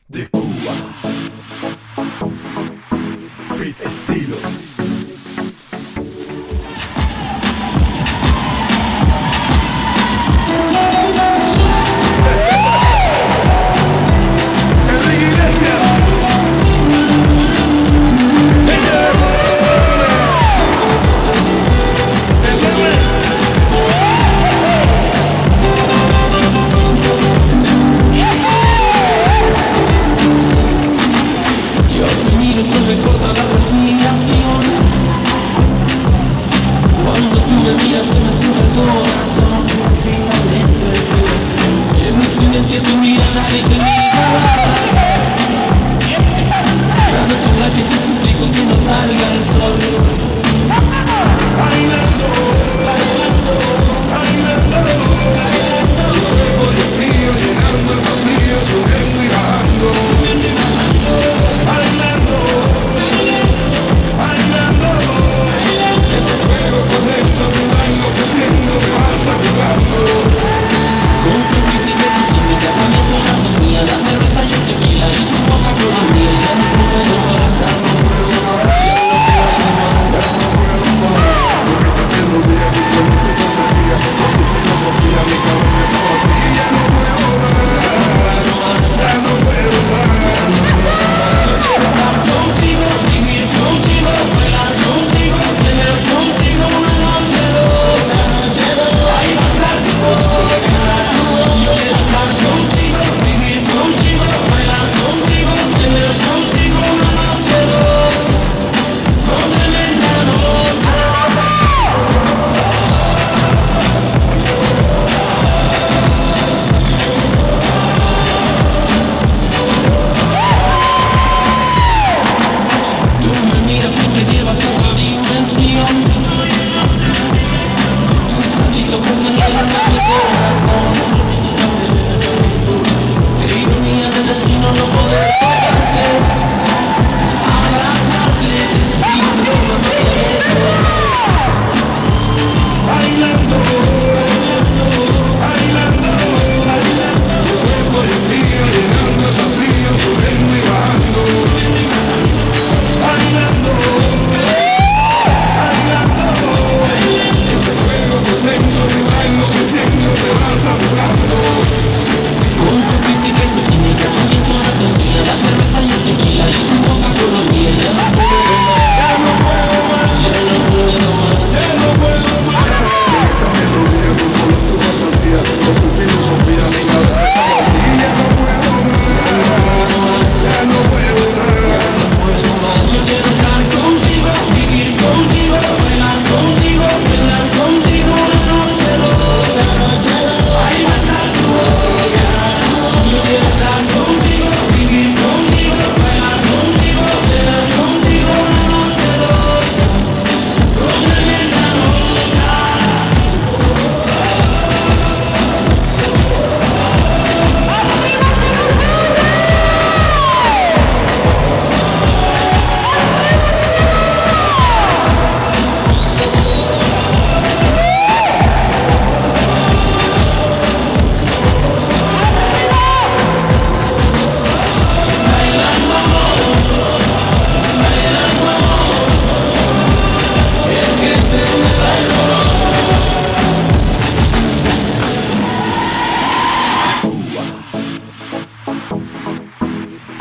de Cuba. Fit Estilos. Se me corta la respiración. Cuando tú me miras se me sube el corazón. Palpita lento el corazón. Y en un silencio tu mirada y te mira. La noche en la que te suplico que no salga el sol. Bailando, bailando, bailando. Tu cuerpo y el mío llenando el vacío, subiendo y bajando.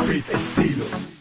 Fit Estilos.